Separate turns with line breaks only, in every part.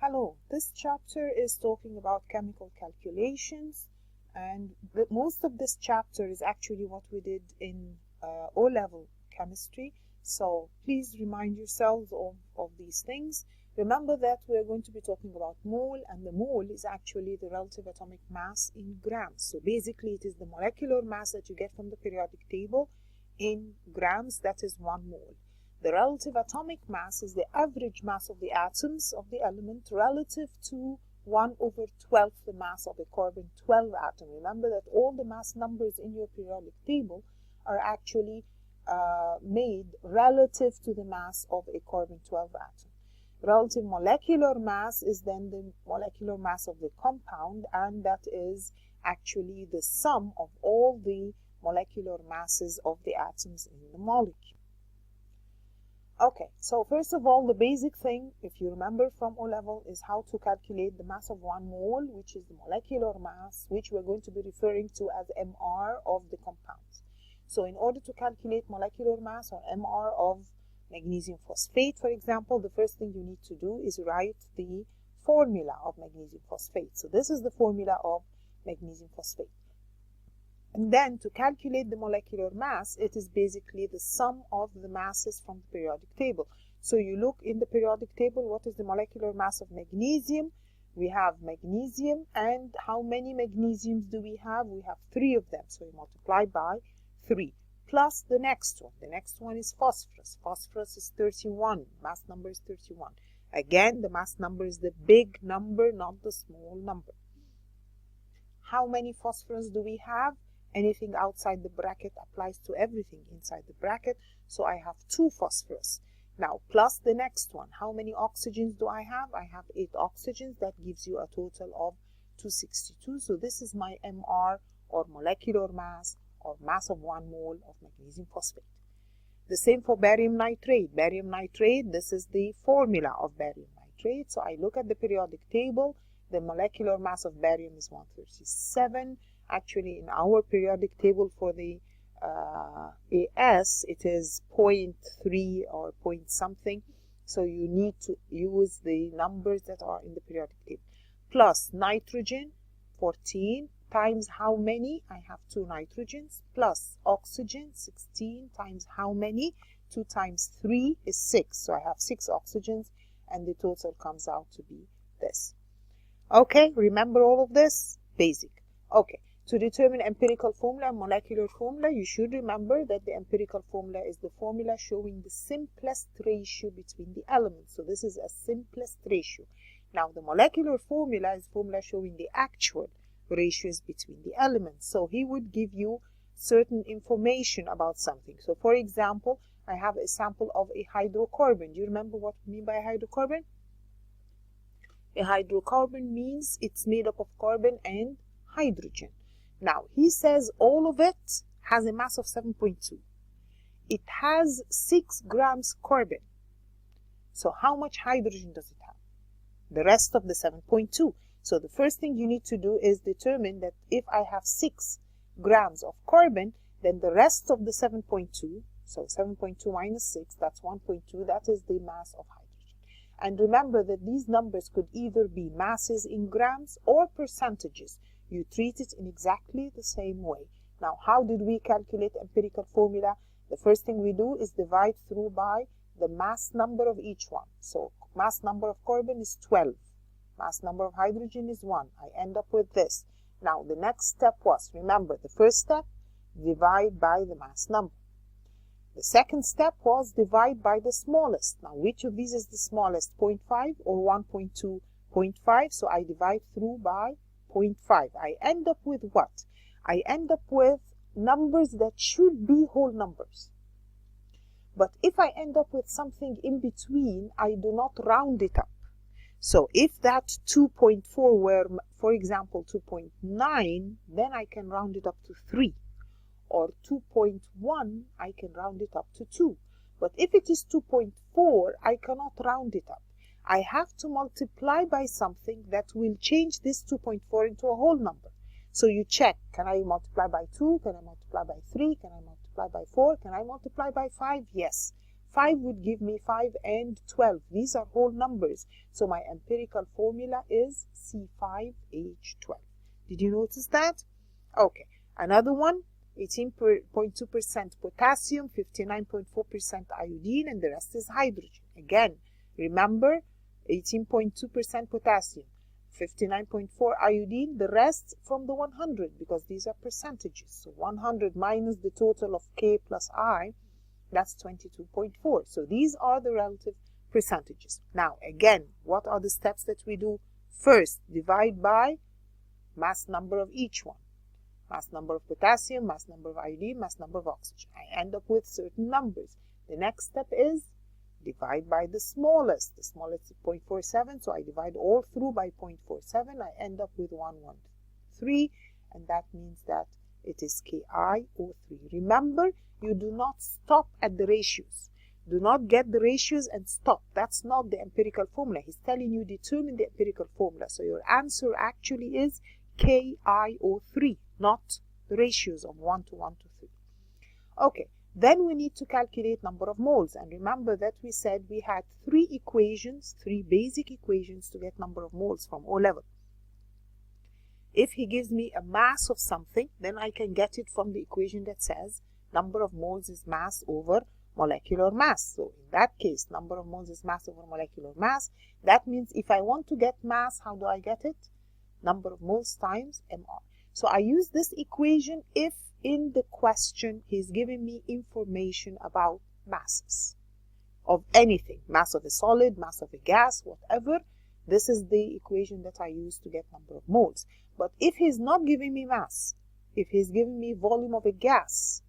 Hello, this chapter is talking about chemical calculations, and most of this chapter is actually what we did in O-level chemistry. So please remind yourselves of these things. Remember that we're going to be talking about mole, and the mole is actually the relative atomic mass in grams. So basically it is the molecular mass that you get from the periodic table in grams, that is 1 mole. The relative atomic mass is the average mass of the atoms of the element relative to 1/12 the mass of a carbon-12 atom. Remember that all the mass numbers in your periodic table are actually made relative to the mass of a carbon-12 atom. Relative molecular mass is then the molecular mass of the compound, and that is actually the sum of all the molecular masses of the atoms in the molecule. Okay, so first of all, the basic thing, if you remember from O-level, is how to calculate the mass of 1 mole, which is the molecular mass, which we're going to be referring to as MR of the compounds. So in order to calculate molecular mass or MR of magnesium phosphate, for example, the first thing you need to do is write the formula of magnesium phosphate. So this is the formula of magnesium phosphate. And then to calculate the molecular mass, it is basically the sum of the masses from the periodic table. So you look in the periodic table, what is the molecular mass of magnesium? We have magnesium, and how many magnesiums do we have? We have 3 of them, so we multiply by 3, plus the next one. The next one is phosphorus. Phosphorus is 31, mass number is 31. Again, the mass number is the big number, not the small number. How many phosphorus do we have? Anything outside the bracket applies to everything inside the bracket. So I have 2 phosphorus. Now, plus the next one. How many oxygens do I have? I have 8 oxygens. That gives you a total of 262. So this is my MR, or molecular mass, or mass of 1 mole of magnesium phosphate. The same for barium nitrate. Barium nitrate, this is the formula of barium nitrate. So I look at the periodic table. The molecular mass of barium is 137. Actually, in our periodic table for the AS, it is 0.3 or point something. So you need to use the numbers that are in the periodic table. Plus nitrogen, 14, times how many? I have 2 nitrogens. Plus oxygen, 16, times how many? 2 times 3 is 6. So I have 6 oxygens, and the total comes out to be this. Okay, remember all of this? Basic. Okay. To determine empirical formula and molecular formula, you should remember that the empirical formula is the formula showing the simplest ratio between the elements. So this is a simplest ratio. Now the molecular formula is formula showing the actual ratios between the elements. So he would give you certain information about something. So for example, I have a sample of a hydrocarbon. Do you remember what we mean by a hydrocarbon? A hydrocarbon means it's made up of carbon and hydrogen. Now, he says all of it has a mass of 7.2. It has 6 grams carbon. So how much hydrogen does it have? The rest of the 7.2. So the first thing you need to do is determine that if I have 6 grams of carbon, then the rest of the 7.2, so 7.2 minus 6, that's 1.2, that is the mass of hydrogen. And remember that these numbers could either be masses in grams or percentages. You treat it in exactly the same way. Now, how did we calculate empirical formula? The first thing we do is divide through by the mass number of each one. So, mass number of carbon is 12. Mass number of hydrogen is 1. I end up with this. Now, the next step was, remember, the first step, divide by the mass number. The second step was divide by the smallest. Now, which of these is the smallest? 0.5 or 1.2? 0.5. So, I divide through by 0.5. I end up with what? I end up with numbers that should be whole numbers. But if I end up with something in between, I do not round it up. So if that 2.4 were, for example, 2.9, then I can round it up to 3. Or 2.1, I can round it up to 2. But if it is 2.4, I cannot round it up. I have to multiply by something that will change this 2.4 into a whole number. So you check, can I multiply by 2? Can I multiply by 3? Can I multiply by 4? Can I multiply by 5? Yes. 5 would give me 5 and 12. These are whole numbers. So my empirical formula is C5H12. Did you notice that? Okay. Another one, 18.2% potassium, 59.4% iodine, and the rest is hydrogen. Again, remember, 18.2% potassium, 59.4 iodine, the rest from the 100, because these are percentages. So 100 minus the total of K plus I, that's 22.4. So these are the relative percentages. Now, again, what are the steps that we do? First, divide by mass number of each one. Mass number of potassium, mass number of iodine, mass number of oxygen. I end up with certain numbers. The next step is divide by the smallest. The smallest is 0.47, so I divide all through by 0.47. I end up with 113, and that means that it is KiO3. Remember, you do not stop at the ratios. Do not get the ratios and stop. That's not the empirical formula. He's telling you determine the empirical formula. So your answer actually is KiO3, not the ratios of 1 to 1 to 3. Okay, then we need to calculate number of moles. And remember that we said we had three equations, three basic equations to get number of moles from O level. If he gives me a mass of something, then I can get it from the equation that says number of moles is mass over molecular mass. So in that case, number of moles is mass over molecular mass. That means if I want to get mass, how do I get it? Number of moles times mR. So I use this equation if in the question he's giving me information about masses of anything, mass of a solid, mass of a gas, whatever. This is the equation that I use to get number of moles. But if he's not giving me mass, if he's giving me volume of a gas,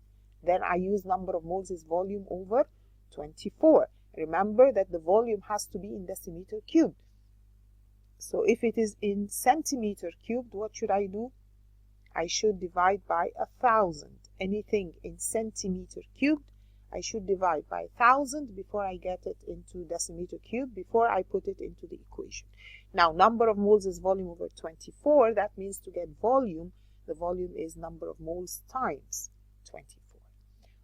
then I use number of moles is volume over 24. Remember that the volume has to be in decimeter cubed. So if it is in centimeter cubed, what should I do? I should divide by 1,000. Anything in centimeter cubed, I should divide by 1,000 before I get it into decimeter cubed, before I put it into the equation. Now, number of moles is volume over 24. That means to get volume, the volume is number of moles times 24.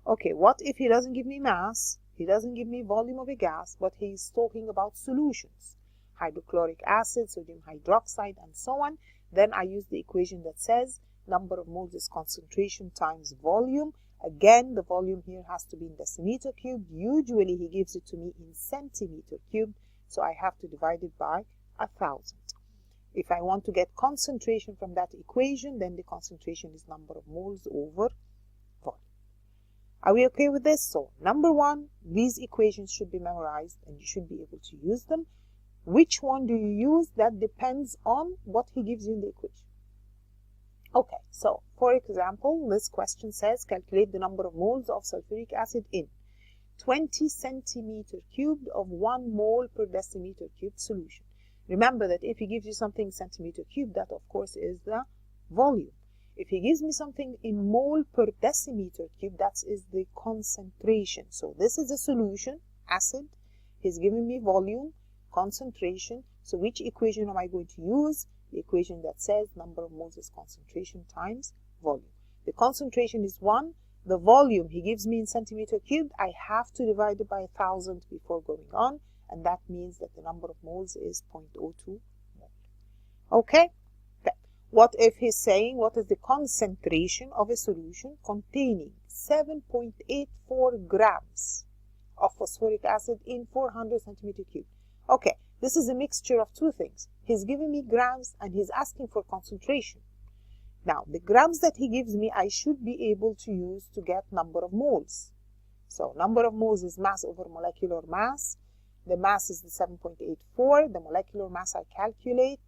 Okay, what if he doesn't give me mass? He doesn't give me volume of a gas, but he's talking about solutions. Hydrochloric acid, sodium hydroxide, and so on. Then I use the equation that says number of moles is concentration times volume. Again, the volume here has to be in decimeter cubed. Usually he gives it to me in centimeter cubed, so I have to divide it by 1,000. If I want to get concentration from that equation, then the concentration is number of moles over volume. Are we okay with this? So, number one, these equations should be memorized and you should be able to use them. Which one do you use? That depends on what he gives you in the equation. Okay, so for example, this question says calculate the number of moles of sulfuric acid in 20 centimeter cubed of 1 mole per decimeter cubed solution. Remember that if he gives you something centimeter cubed, that of course is the volume. If he gives me something in mole per decimeter cubed, that is the concentration. So this is a solution, acid. He's giving me volume, concentration. So which equation am I going to use? The equation that says number of moles is concentration times volume. The concentration is 1. The volume he gives me in centimeter cubed, I have to divide it by 1,000 before going on. And that means that the number of moles is 0.02 mole. Okay? What if he's saying what is the concentration of a solution containing 7.84 grams of phosphoric acid in 400 centimeter cubed? Okay, this is a mixture of two things. He's giving me grams and he's asking for concentration. Now, the grams that he gives me, I should be able to use to get number of moles. So, number of moles is mass over molecular mass. The mass is the 7.84. The molecular mass I calculate.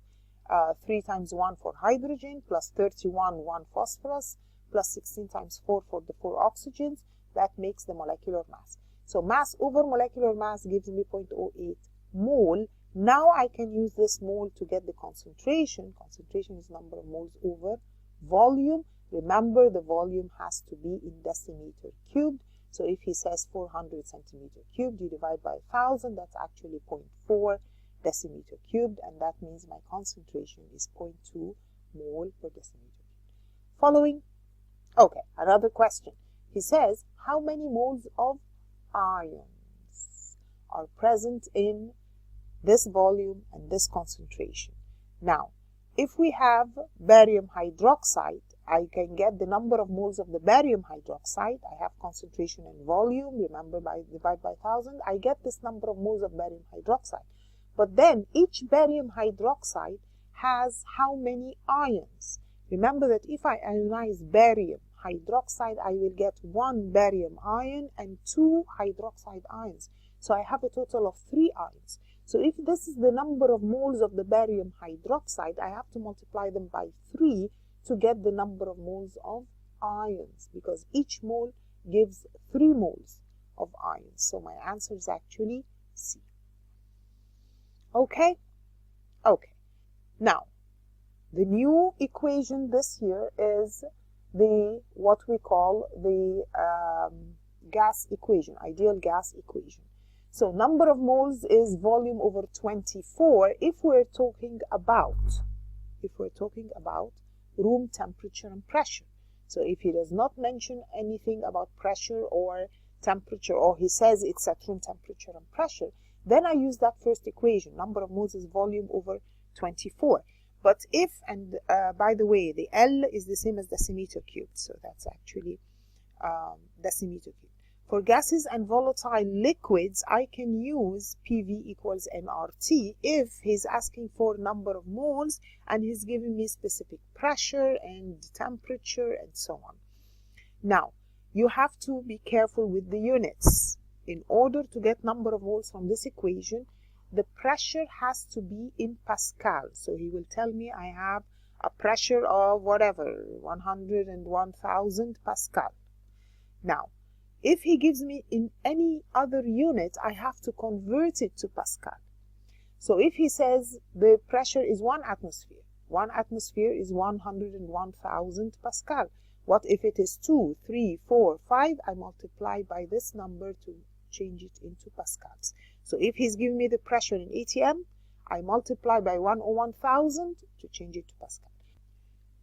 3 times 1 for hydrogen, plus 31, 1 phosphorus, plus 16 times 4 for the 4 oxygens. That makes the molecular mass. So mass over molecular mass gives me 0.08 mole. Now I can use this mole to get the concentration. Concentration is number of moles over volume. Remember, the volume has to be in decimeter cubed. So if he says 400 centimeter cubed, you divide by 1,000, that's actually 0.4 decimeter cubed, and that means my concentration is 0.2 mole per decimeter cubed. Following? Okay, another question. He says, how many moles of ions are present in this volume and this concentration. Now, if we have barium hydroxide, I can get the number of moles of the barium hydroxide. I have concentration and volume. Remember, divide by 1,000, I get this number of moles of barium hydroxide. But then each barium hydroxide has how many ions? Remember that if I ionize barium hydroxide, I will get 1 barium ion and 2 hydroxide ions. So I have a total of 3 ions. So if this is the number of moles of the barium hydroxide, I have to multiply them by 3 to get the number of moles of ions, because each mole gives 3 moles of ions. So my answer is actually C. Okay? Okay. Now, the new equation this year is what we call the gas equation, ideal gas equation. So number of moles is volume over 24 if we're talking about room temperature and pressure. So if he does not mention anything about pressure or temperature, or he says it's at room temperature and pressure, then I use that first equation. Number of moles is volume over 24. But if, and by the way, the L is the same as decimeter cubed, so that's actually decimeter cubed. For gases and volatile liquids, I can use PV equals nRT if he's asking for number of moles and he's giving me specific pressure and temperature and so on. Now, you have to be careful with the units. In order to get number of moles from this equation, the pressure has to be in Pascal. So he will tell me I have a pressure of whatever, 101,000 Pascal. Now, if he gives me in any other unit, I have to convert it to Pascal. So if he says the pressure is 1 atmosphere, 1 atmosphere is 101,000 Pascal. What if it is 2, 3, 4, 5? I multiply by this number to change it into Pascals. So if he's giving me the pressure in ATM, I multiply by 101,000 to change it to Pascal.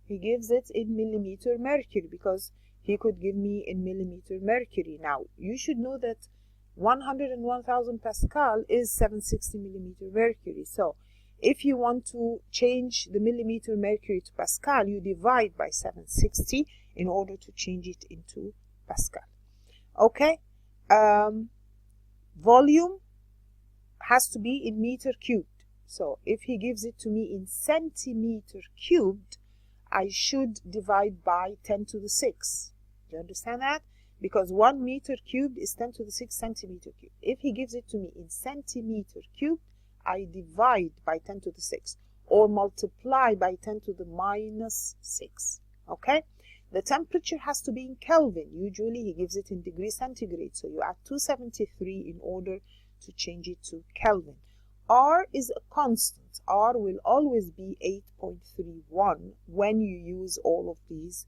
He gives it in millimeter mercury because he could give me in millimeter mercury. Now, you should know that 101,000 Pascal is 760 millimeter mercury. So, if you want to change the millimeter mercury to Pascal, you divide by 760 in order to change it into Pascal. Okay? Volume has to be in meter cubed. So, if he gives it to me in centimeter cubed, I should divide by 10 to the 6. Do you understand that? Because 1 meter cubed is 10 to the 6 centimeter cubed. If he gives it to me in centimeter cubed, I divide by 10 to the 6 or multiply by 10 to the minus 6. Okay? The temperature has to be in Kelvin. Usually he gives it in degrees centigrade. So you add 273 in order to change it to Kelvin. R is a constant. R will always be 8.31 when you use all of these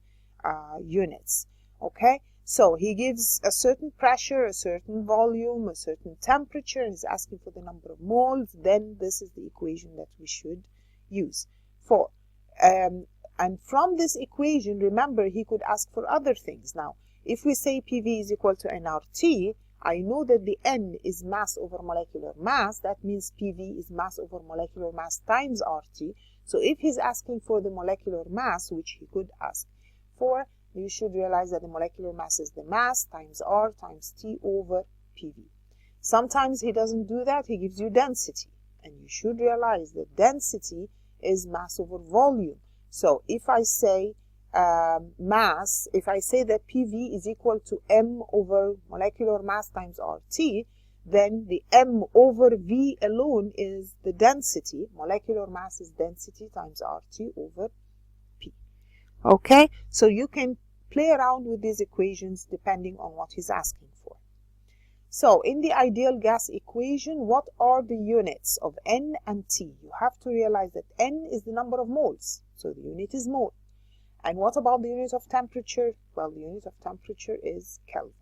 units. Okay, so he gives a certain pressure, a certain volume, a certain temperature, and he's asking for the number of moles. Then this is the equation that we should use. And from this equation, remember, he could ask for other things. Now, if we say PV is equal to nRT, I know that the N is mass over molecular mass. That means PV is mass over molecular mass times RT. So if he's asking for the molecular mass, which he could ask for, you should realize that the molecular mass is the mass times R times T over PV. Sometimes he doesn't do that. He gives you density. And you should realize that density is mass over volume. So if I say mass, if I say that PV is equal to M over molecular mass times RT, then the M over V alone is the density. Molecular mass is density times RT over P. Okay, so you can play around with these equations depending on what he's asking for. So in the ideal gas equation, what are the units of N and T? You have to realize that N is the number of moles, so the unit is mole. And what about the unit of temperature? Well, the unit of temperature is Kelvin.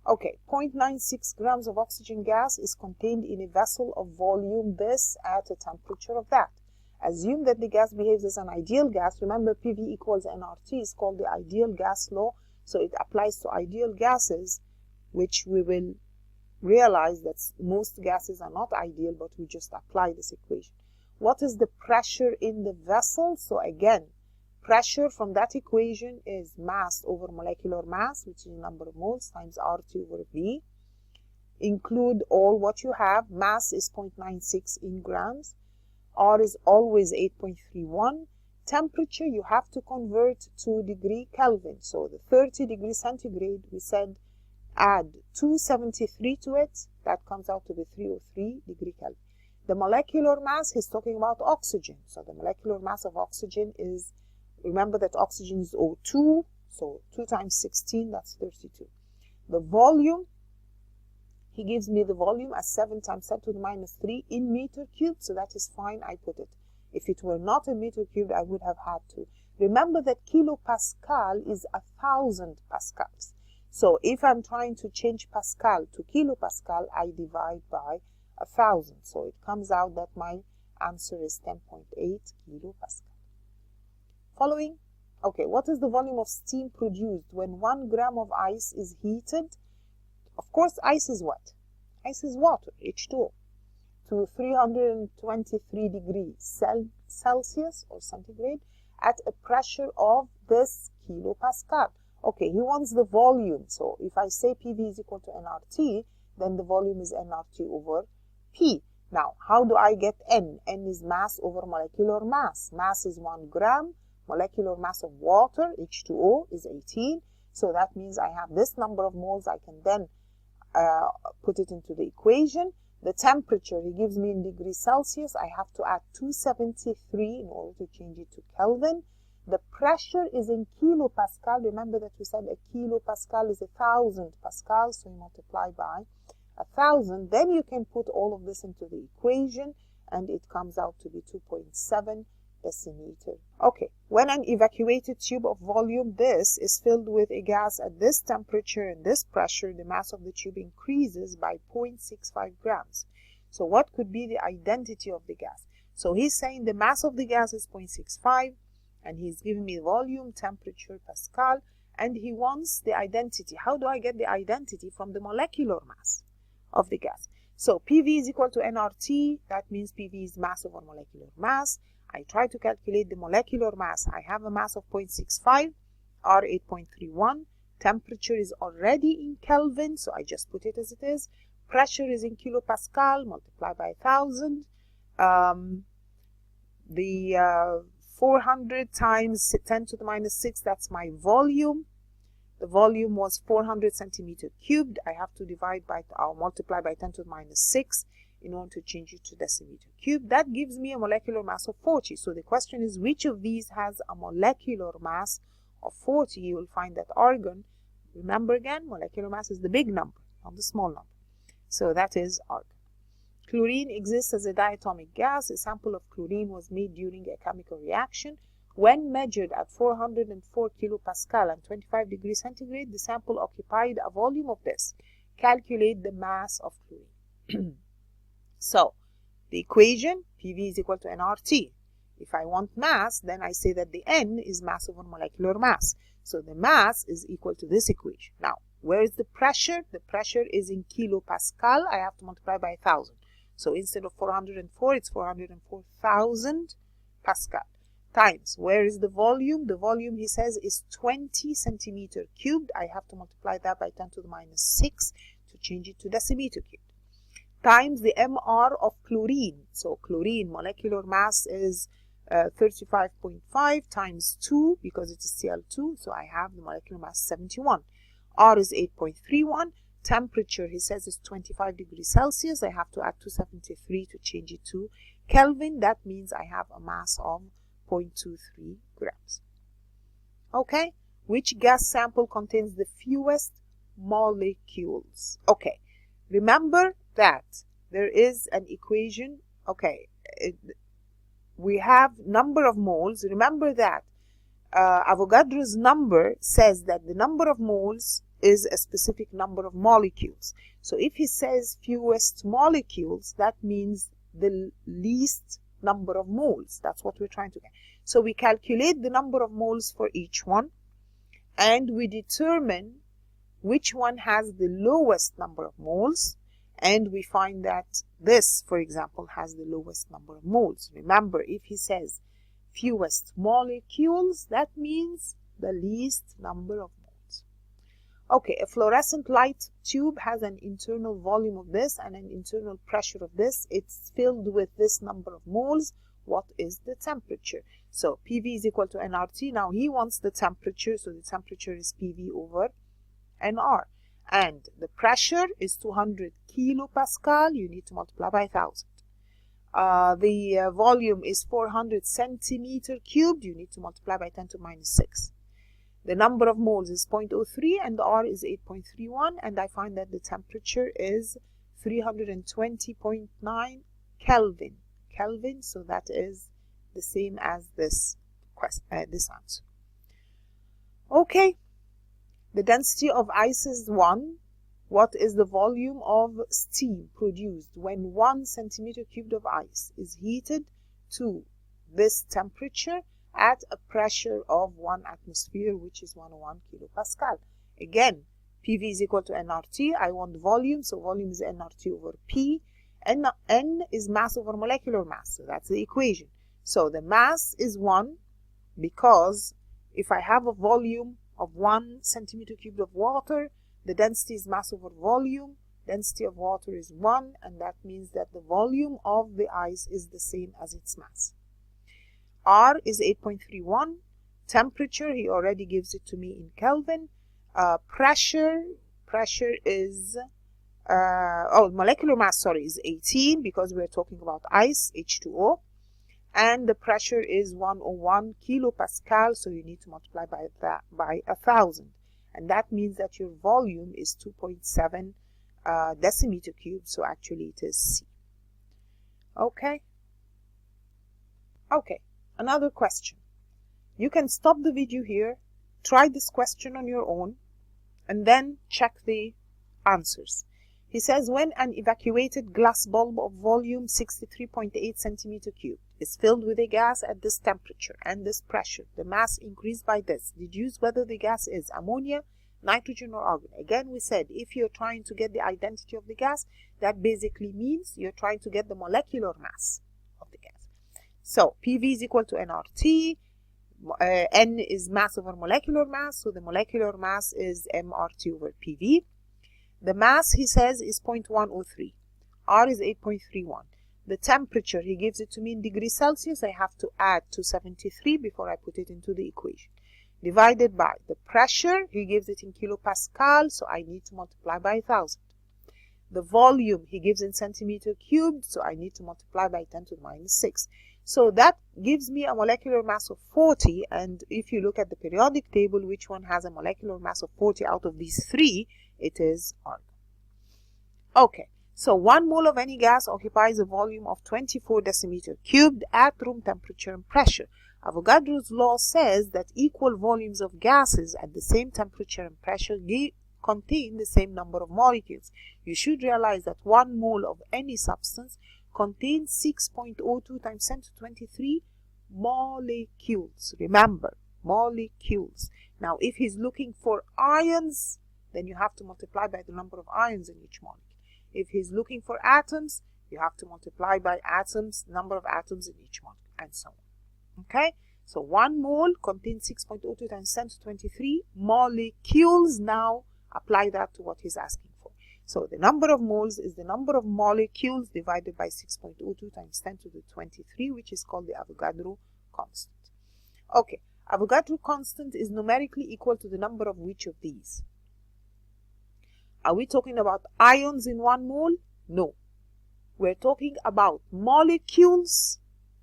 Okay, 0.96 grams of oxygen gas is contained in a vessel of volume this at a temperature of that. Assume that the gas behaves as an ideal gas. Remember, PV equals nRT is called the ideal gas law. So it applies to ideal gases, which we will realize that most gases are not ideal, but we just apply this equation. What is the pressure in the vessel? So again, pressure from that equation is mass over molecular mass, which is the number of moles, times RT over V. Include all what you have. Mass is 0.96 in grams. R is always 8.31. Temperature, you have to convert to degree Kelvin. So the 30 degrees centigrade, we said add 273 to it. That comes out to be 303 degree Kelvin. The molecular mass, he's talking about oxygen. So the molecular mass of oxygen is, remember that oxygen is O2. So 2 times 16, that's 32. The volume, he gives me the volume as 7 times 10 to the minus 3 in meter cubed, so that is fine, I put it. If it were not a meter cubed, I would have had to. Remember that kilopascal is 1,000 pascals. So if I'm trying to change Pascal to kilopascal, I divide by 1,000. So it comes out that my answer is 10.8 kilopascal. Following, okay, what is the volume of steam produced when 1 gram of ice is heated? Of course, ice is what? Ice is water, H2O, to 323 degrees Celsius or centigrade at a pressure of this kilopascal. Okay, he wants the volume. So if I say PV is equal to nRT, then the volume is nRT over P. Now, how do I get N? N is mass over molecular mass. Mass is 1 gram. Molecular mass of water, H2O, is 18. So that means I have this number of moles. I can then put it into the equation. The temperature, he gives me in degrees Celsius. I have to add 273 in order to change it to Kelvin. The pressure is in kilopascal. Remember that we said a kilopascal is 1,000 pascals, so you multiply by 1,000. Then you can put all of this into the equation, and it comes out to be 2.7 decimeter. Okay, when an evacuated tube of volume this is filled with a gas at this temperature and this pressure, the mass of the tube increases by 0.65 grams. So what could be the identity of the gas? So he's saying the mass of the gas is 0.65, and he's giving me volume, temperature, Pascal, and he wants the identity. How do I get the identity? From the molecular mass of the gas. So PV is equal to nRT. That means PV is mass over molecular mass. I try to calculate the molecular mass. I have a mass of 0.65, R 8.31. Temperature is already in Kelvin, so I just put it as it is. Pressure is in kilopascal, multiply by 1,000. 400 times 10 to the minus 6, that's my volume. The volume was 400 centimeter cubed. I have to divide by, or multiply by 10 to the minus 6 in order to change it to decimeter cube. That gives me a molecular mass of 40. So the question is, which of these has a molecular mass of 40? You will find that argon, remember again, molecular mass is the big number, not the small number. So that is argon. Chlorine exists as a diatomic gas. A sample of chlorine was made during a chemical reaction. When measured at 404 kilopascal and 25 degrees centigrade, the sample occupied a volume of this. Calculate the mass of chlorine. So, the equation, PV is equal to nRT. If I want mass, then I say that the N is mass over molecular mass. So, the mass is equal to this equation. Now, where is the pressure? The pressure is in kilopascal. I have to multiply by 1,000. So, instead of 404, it's 404,000 Pascal. Times, where is the volume? The volume, he says, is 20 centimeter cubed. I have to multiply that by 10 to the minus 6 to change it to decimeter cubed. Times the MR of chlorine. So chlorine molecular mass is 35.5 times 2 because it is Cl2. So I have the molecular mass 71. R is 8.31. Temperature, he says, is 25 degrees Celsius. I have to add 273 to change it to Kelvin. That means I have a mass of 0.23 grams. Okay, which gas sample contains the fewest molecules? Okay, remember that there is an equation. Okay, we have number of moles. Remember that Avogadro's number says that the number of moles is a specific number of molecules. So if he says fewest molecules, that means the least number of moles. That's what we're trying to get. So we calculate the number of moles for each one, and we determine which one has the lowest number of moles. and we find that this, for example, has the lowest number of moles. Remember, if he says fewest molecules, that means the least number of moles. Okay, a fluorescent light tube has an internal volume of this and an internal pressure of this. It's filled with this number of moles. What is the temperature? So PV is equal to nRT. Now he wants the temperature, so the temperature is PV over nR. And the pressure is 200 kilopascal. You need to multiply by 1000. The volume is 400 centimeter cubed. You need to multiply by 10 to the minus 6. The number of moles is 0.03 and R is 8.31, and I find that the temperature is 320.9 Kelvin. So that is the same as this answer. Okay, the density of ice is 1. What is the volume of steam produced when 1 centimeter cubed of ice is heated to this temperature at a pressure of 1 atmosphere, which is 101 kilopascal? Again, PV is equal to nRT. I want volume, so volume is nRT over P. N is mass over molecular mass, so that's the equation. So the mass is 1 because if I have a volume of 1 centimeter cubed of water, the density is mass over volume. Density of water is 1, and that means that the volume of the ice is the same as its mass. R is 8.31. Temperature, he already gives it to me in Kelvin. Pressure is molecular mass, is 18 because we're talking about ice, H2O. And the pressure is 101 kilopascal, so you need to multiply by 1000. And that means that your volume is 2.7 decimeter cubed, so actually it is C. Okay, another question. You can stop the video here, try this question on your own, and then check the answers. He says, when an evacuated glass bulb of volume 63.8 centimeter cubed is filled with a gas at this temperature and this pressure, the mass increased by this. Deduce whether the gas is ammonia, nitrogen, or argon. Again, we said if you're trying to get the identity of the gas, that basically means you're trying to get the molecular mass of the gas. So PV is equal to nRT. N is mass over molecular mass, so the molecular mass is mRT over PV. The mass, he says, is 0.103. R is 8.31. The temperature, he gives it to me in degrees Celsius. I have to add 273 before I put it into the equation. Divided by the pressure, he gives it in kilopascal, so I need to multiply by 1000. The volume, he gives in centimeter cubed, so I need to multiply by 10 to the minus 6. So that gives me a molecular mass of 40, and if you look at the periodic table, which one has a molecular mass of 40 out of these 3? It is argon. Okay, so 1 mole of any gas occupies a volume of 24 decimeter cubed at room temperature and pressure. Avogadro's law says that equal volumes of gases at the same temperature and pressure contain the same number of molecules. You should realize that 1 mole of any substance contains 6.02 times 10 to 23 molecules. Remember, molecules. Now, if he's looking for ions, then you have to multiply by the number of ions in each molecule. If he's looking for atoms, you have to multiply by number of atoms in each molecule, and so on. Okay, so 1 mole contains 6.02 times 10 to 23 molecules. Now apply that to what he's asking for. So the number of moles is the number of molecules divided by 6.02 times 10 to the 23, which is called the Avogadro constant. Okay, Avogadro constant is numerically equal to the number of which of these? Are we talking about ions in 1 mole? No. We're talking about molecules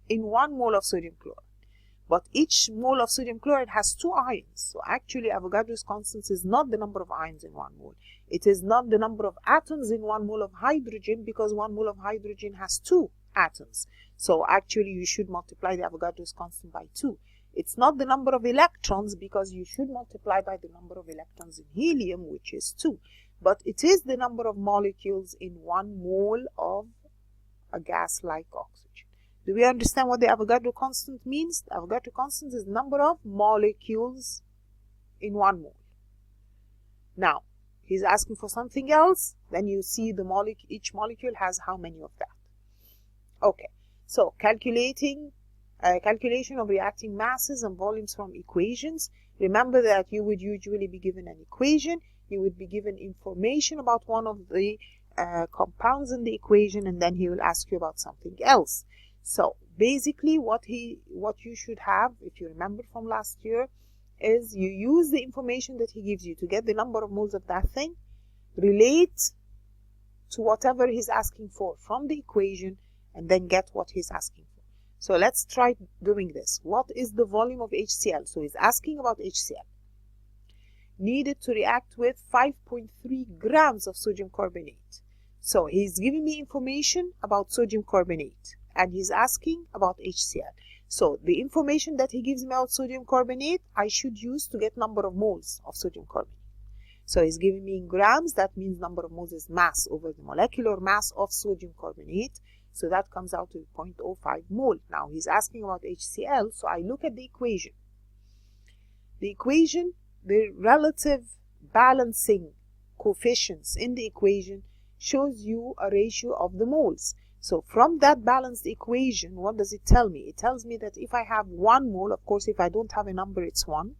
in 1 mole of sodium chloride. But each mole of sodium chloride has 2 ions. So actually Avogadro's constant is not the number of ions in 1 mole. It is not the number of atoms in 1 mole of hydrogen, because 1 mole of hydrogen has 2 atoms. So actually you should multiply the Avogadro's constant by 2. It's not the number of electrons, because you should multiply by the number of electrons in helium, which is 2. But it is the number of molecules in 1 mole of a gas like oxygen. Do we understand what the Avogadro constant means? The Avogadro constant is the number of molecules in 1 mole. Now, he's asking for something else, then you see the each molecule has how many of that. Okay, so calculation of reacting masses and volumes from equations. Remember that you would usually be given an equation, you would be given information about one of the compounds in the equation, and then he will ask you about something else. So basically what you should have, if you remember from last year, is you use the information that he gives you to get the number of moles of that thing, relate to whatever he's asking for from the equation, and then get what he's asking for. So let's try doing this. What is the volume of HCl? So he's asking about HCl. Needed to react with 5.3 grams of sodium carbonate. So he's giving me information about sodium carbonate, and he's asking about HCl. So the information that he gives me about sodium carbonate, I should use to get number of moles of sodium carbonate. So he's giving me in grams, that means number of moles is mass over the molecular mass of sodium carbonate. So that comes out to 0.05 mole. Now he's asking about HCl, so I look at the equation. The equation, the relative balancing coefficients in the equation shows you a ratio of the moles. So from that balanced equation, what does it tell me? It tells me that if I have 1 mole, of course if I don't have a number it's 1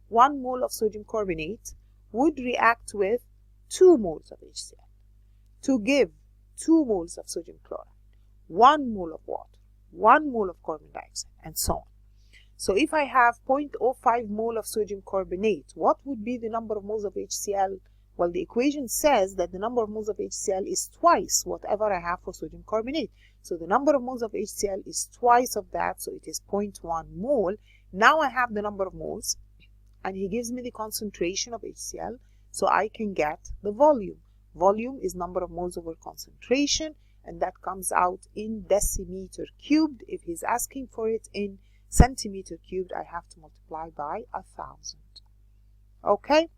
mole of sodium carbonate would react with 2 moles of HCl to give 2 moles of sodium chloride, 1 mole of water, 1 mole of carbon dioxide, and so on. So if I have 0.05 mole of sodium carbonate, what would be the number of moles of HCl? Well, the equation says that the number of moles of HCl is twice whatever I have for sodium carbonate. So the number of moles of HCl is twice of that, so it is 0.1 mole. Now I have the number of moles, and he gives me the concentration of HCl, so I can get the volume. Volume is number of moles over concentration, and that comes out in decimeter cubed. If he's asking for it in centimeter cubed, I have to multiply by 1,000. Okay,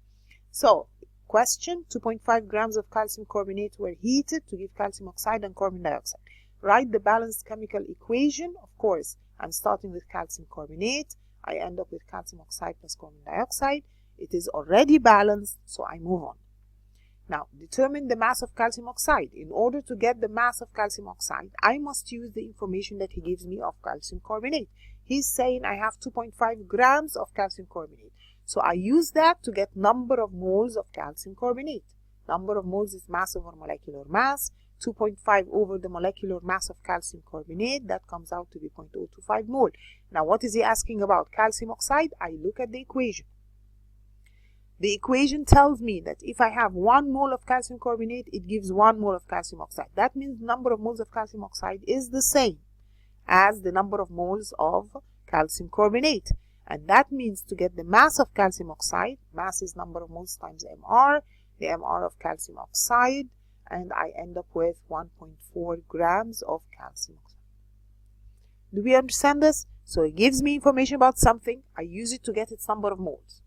so question, 2.5 grams of calcium carbonate were heated to give calcium oxide and carbon dioxide. Write the balanced chemical equation. Of course, I'm starting with calcium carbonate. I end up with calcium oxide plus carbon dioxide. It is already balanced, so I move on. Now, determine the mass of calcium oxide. In order to get the mass of calcium oxide, I must use the information that he gives me of calcium carbonate. He's saying I have 2.5 grams of calcium carbonate. So I use that to get number of moles of calcium carbonate. Number of moles is mass over molecular mass. 2.5 over the molecular mass of calcium carbonate, that comes out to be 0.025 mole. Now what is he asking about? Calcium oxide. I look at the equation. The equation tells me that if I have 1 mole of calcium carbonate, it gives 1 mole of calcium oxide. That means the number of moles of calcium oxide is the same as the number of moles of calcium carbonate. And that means to get the mass of calcium oxide, mass is number of moles times mR, the mR of calcium oxide, and I end up with 1.4 grams of calcium oxide. Do we understand this? So it gives me information about something, I use it to get its number of moles.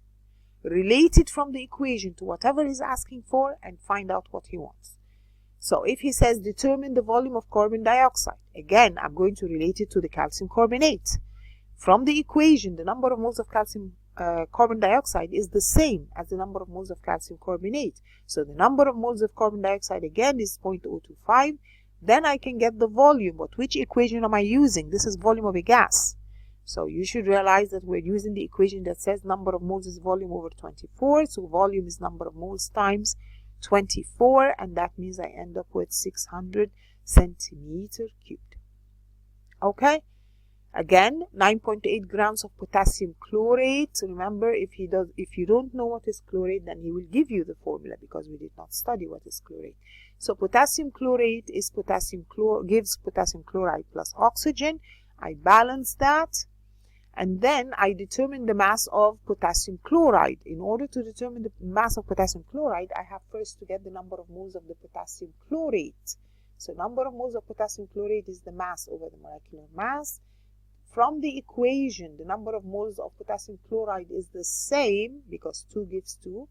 Relate it from the equation to whatever he's asking for and find out what he wants. So if he says determine the volume of carbon dioxide, again I'm going to relate it to the calcium carbonate. From the equation, the number of moles of calcium carbon dioxide is the same as the number of moles of calcium carbonate. So the number of moles of carbon dioxide again is 0.025. Then I can get the volume. But which equation am I using? This is volume of a gas. So you should realize that we're using the equation that says number of moles is volume over 24. So volume is number of moles times 24. And that means I end up with 600 centimeter cubed. Okay? Again, 9.8 grams of potassium chlorate. So remember, if you don't know what is chlorate, then he will give you the formula because we did not study what is chlorate. So potassium chlorate is gives potassium chloride plus oxygen. I balance that, and then I determine the mass of potassium chloride. In order to determine the mass of potassium chloride, I have first to get the number of moles of the potassium chlorate. So number of moles of potassium chlorate is the mass over the molecular mass. From the equation, the number of moles of potassium chloride is the same because 2 gives 2.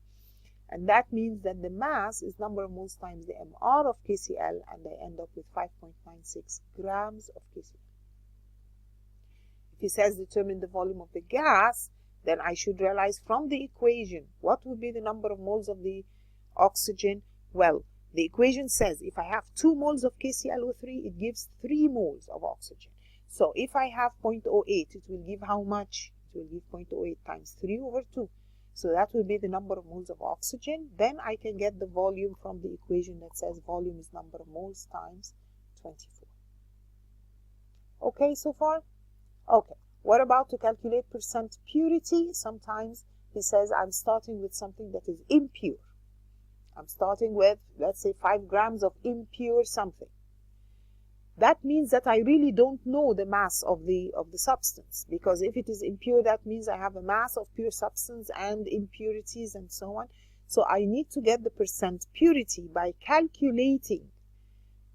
And that means that the mass is number of moles times the mR of KCl, and I end up with 5.96 grams of KCl. If he says determine the volume of the gas, then I should realize from the equation what would be the number of moles of the oxygen. Well, the equation says if I have 2 moles of KClO3, it gives 3 moles of oxygen. So if I have 0.08, it will give how much? It will give 0.08 times 3 over 2. So that will be the number of moles of oxygen. Then I can get the volume from the equation that says volume is number of moles times 24. Okay, so far? Okay. What about to calculate percent purity? Sometimes he says I'm starting with something that is impure. I'm starting with, let's say, 5 grams of impure something. That means that I really don't know the mass of the substance, because if it is impure, that means I have a mass of pure substance and impurities and so on. So I need to get the percent purity by calculating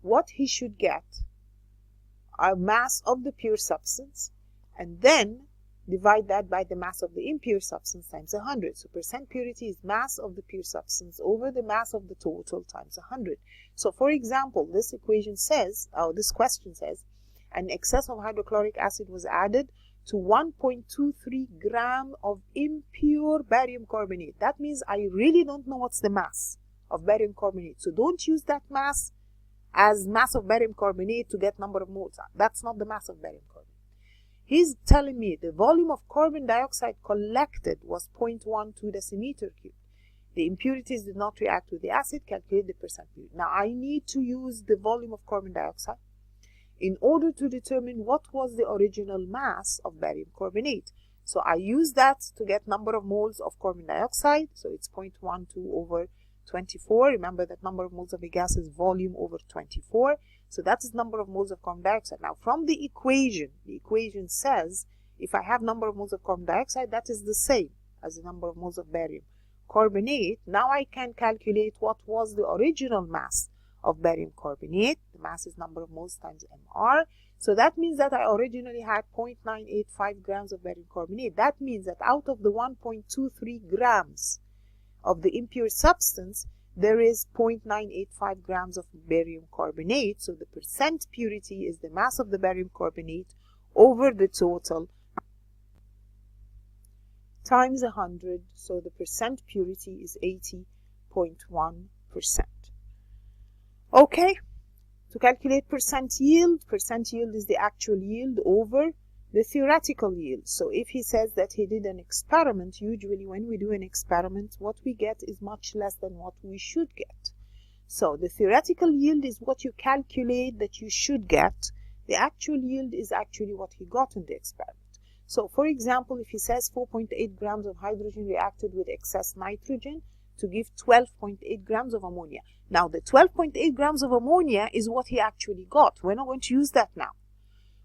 what he should get, a mass of the pure substance, and then divide that by the mass of the impure substance times 100. So percent purity is mass of the pure substance over the mass of the total times 100. So for example, this equation says, or this question says, an excess of hydrochloric acid was added to 1.23 gram of impure barium carbonate. That means I really don't know what's the mass of barium carbonate. So don't use that mass as mass of barium carbonate to get number of moles. That's not the mass of barium carbonate. He's telling me the volume of carbon dioxide collected was 0.12 decimeter cubed. The impurities did not react with the acid. Calculate the percent purity. Now I need to use the volume of carbon dioxide in order to determine what was the original mass of barium carbonate. So I use that to get number of moles of carbon dioxide. So it's 0.12 over 24. Remember that number of moles of a gas is volume over 24. So that is number of moles of carbon dioxide. Now from the equation says if I have number of moles of carbon dioxide, that is the same as the number of moles of barium carbonate. Now I can calculate what was the original mass of barium carbonate. The mass is number of moles times mR. So that means that I originally had 0.985 grams of barium carbonate. That means that out of the 1.23 grams of the impure substance, there is 0.985 grams of barium carbonate. So the percent purity is the mass of the barium carbonate over the total times 100. So the percent purity is 80.1%. Okay, to calculate percent yield is the actual yield over the theoretical yield. So if he says that he did an experiment, usually when we do an experiment, what we get is much less than what we should get. So the theoretical yield is what you calculate that you should get. The actual yield is actually what he got in the experiment. So for example, if he says 4.8 grams of hydrogen reacted with excess nitrogen to give 12.8 grams of ammonia. Now the 12.8 grams of ammonia is what he actually got. We're not going to use that now.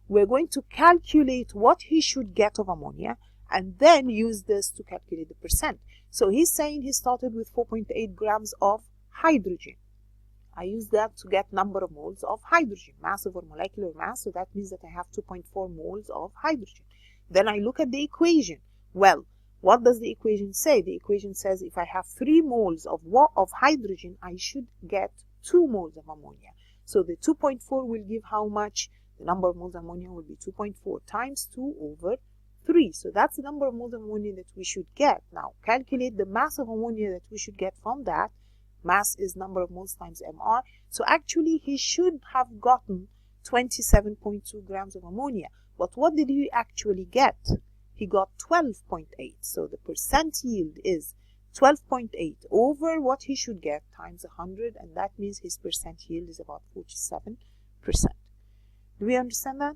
We're going to calculate what he should get of ammonia and then use this to calculate the percent. So he's saying he started with 4.8 grams of hydrogen. I use that to get number of moles of hydrogen, mass over molecular mass. So that means that I have 2.4 moles of hydrogen. Then I look at the equation. Well, what does the equation say? The equation says if I have 3 moles of hydrogen, I should get 2 moles of ammonia. So the 2.4 will give how much? The number of moles of ammonia will be 2.4 times 2 over 3. So that's the number of moles of ammonia that we should get. Now calculate the mass of ammonia that we should get from that. Mass is number of moles times mR. So actually he should have gotten 27.2 grams of ammonia. But what did he actually get? He got 12.8. So the percent yield is 12.8 over what he should get times 100, and that means his percent yield is about 47%. Do we understand that?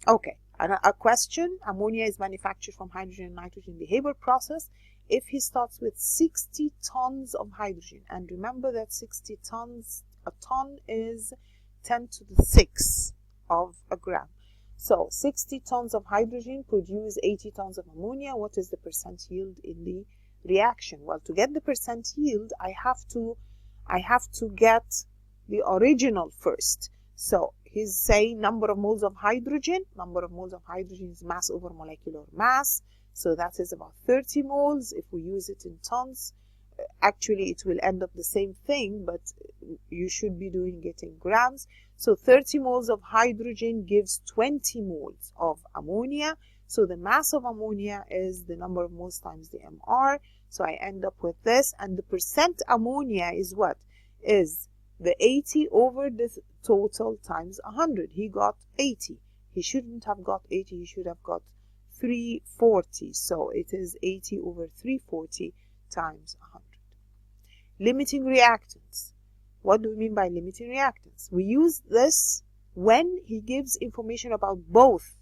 Okay, a question. Ammonia is manufactured from hydrogen and nitrogen in the Haber process. If he starts with 60 tons of hydrogen, and remember that 60 tons, a ton is 10 to the 6 of a gram. So 60 tons of hydrogen produce 80 tons of ammonia. What is the percent yield in the reaction? Well, to get the percent yield, I have to get the original first. So he's saying number of moles of hydrogen. Number of moles of hydrogen is mass over molecular mass. So that is about 30 moles. If we use it in tons, Actually, it will end up the same thing, but you should be doing it in grams. So 30 moles of hydrogen gives 20 moles of ammonia. So the mass of ammonia is the number of moles times the MR. So I end up with this. And the percent ammonia is what? Is the 80 over the total times 100. He got 80. He shouldn't have got 80. He should have got 340. So it is 80 over 340 times 100. Limiting reactants. What do we mean by limiting reactants? We use this when he gives information about both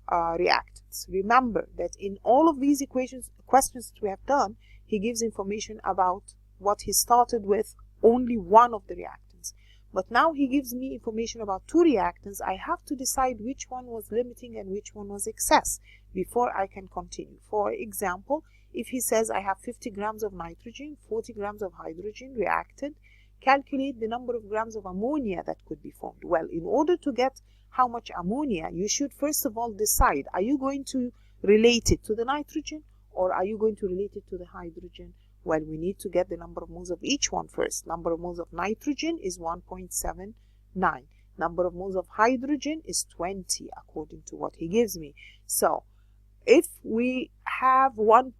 reactants. Remember that in all of these questions that we have done, he gives information about what he started with, only one of the reactants. But now he gives me information about two reactants. I have to decide which one was limiting and which one was excess before I can continue. For example, if he says I have 50 grams of nitrogen, 40 grams of hydrogen reacted, calculate the number of grams of ammonia that could be formed. Well, in order to get how much ammonia, you should first of all decide, are you going to relate it to the nitrogen or are you going to relate it to the hydrogen? Well, we need to get the number of moles of each one first. Number of moles of nitrogen is 1.79. Number of moles of hydrogen is 20 according to what he gives me. So if we have about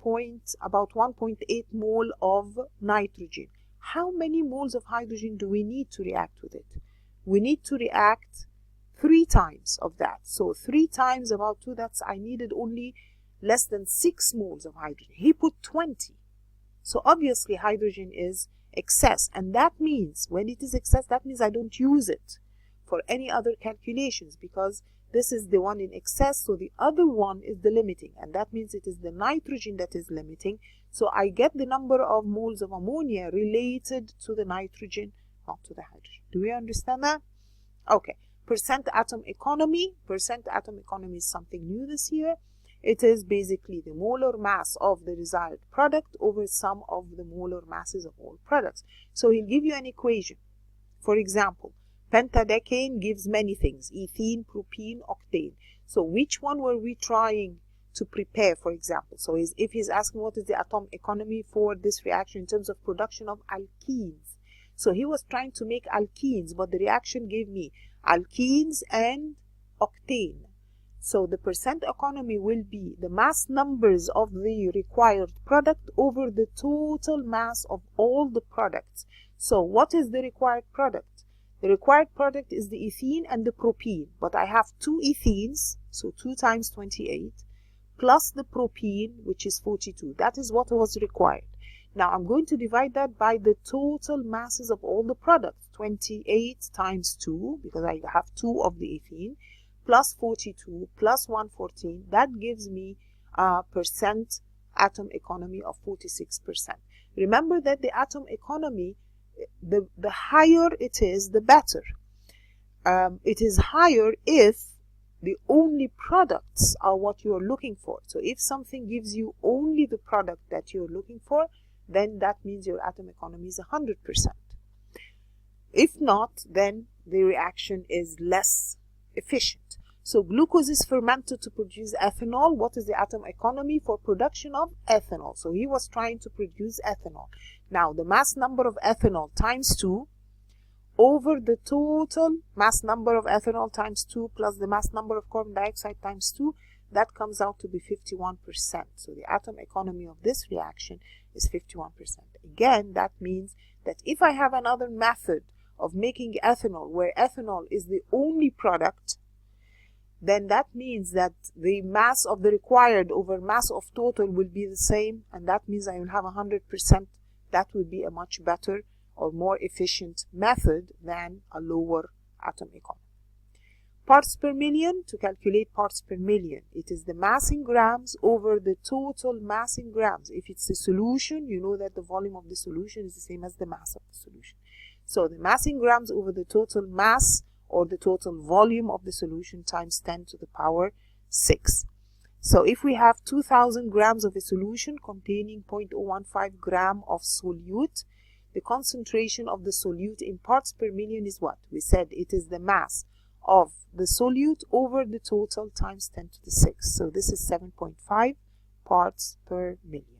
1.8 mole of nitrogen, how many moles of hydrogen do we need to react with it? We need to react 3 times of that. So 3 times about 2, I needed only less than 6 moles of hydrogen. He put 20. So obviously hydrogen is excess. And that means, when it is excess, that means I don't use it for any other calculations, because this is the one in excess, so the other one is the limiting, and that means it is the nitrogen that is limiting. So I get the number of moles of ammonia related to the nitrogen, not to the hydrogen. Do we understand that? Okay. Percent atom economy. Percent atom economy is something new this year. It is basically the molar mass of the desired product over sum of the molar masses of all products. So he'll give you an equation. For example, pentadecane gives many things: ethene, propene, octane. So which one were we trying to prepare, for example? So if he's asking what is the atom economy for this reaction in terms of production of alkenes. So he was trying to make alkenes, but the reaction gave me alkenes and octane. So the percent economy will be the mass numbers of the required product over the total mass of all the products. So what is the required product? The required product is the ethene and the propene, but I have 2 ethenes, so 2 times 28, plus the propene, which is 42. That is what was required. Now I'm going to divide that by the total masses of all the products. 28 times 2, because I have 2 of the ethene, plus 42, plus 114. That gives me a percent atom economy of 46%. Remember that the atom economy, the higher it is, the better. It is higher if the only products are what you're looking for. So if something gives you only the product that you're looking for, then that means your atom economy is 100%. If not, then the reaction is less efficient. So glucose is fermented to produce ethanol. What is the atom economy for production of ethanol? So he was trying to produce ethanol. Now the mass number of ethanol times 2 over the total mass number of ethanol times 2 plus the mass number of carbon dioxide times 2, that comes out to be 51%. So the atom economy of this reaction is 51%. Again, that means that if I have another method of making ethanol where ethanol is the only product, then that means that the mass of the required over mass of total will be the same, and that means I will have 100%. That would be a much better or more efficient method than a lower atom economy. Parts per million. To calculate parts per million, it is the mass in grams over the total mass in grams. If it's a solution, you know that the volume of the solution is the same as the mass of the solution. So the mass in grams over the total mass or the total volume of the solution times 10 to the power 6. So if we have 2000 grams of a solution containing 0.015 gram of solute, the concentration of the solute in parts per million is what? We said it is the mass of the solute over the total times 10 to the 6. So this is 7.5 parts per million.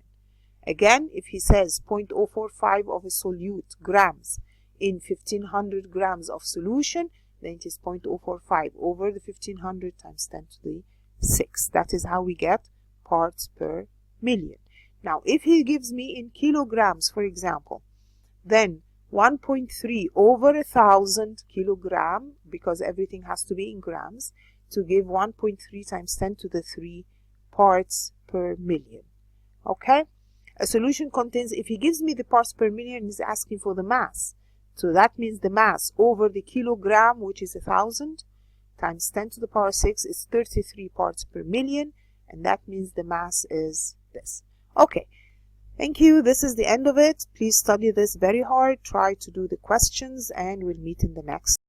Again, if he says 0.045 of a solute grams in 1500 grams of solution, then it is 0.045 over the 1500 times 10 to the 6. That is how we get parts per million. Now, if he gives me in kilograms, for example, then 1.3 over 1,000 kilogram, because everything has to be in grams, to give 1.3 times 10 to the 3 parts per million. Okay? A solution contains, if he gives me the parts per million, he's asking for the mass. So that means the mass over the kilogram, which is 1,000, times 10 to the power 6 is 33 parts per million, and that means the mass is this. Okay, thank you. This is the end of it. Please study this very hard. Try to do the questions, and we'll meet in the next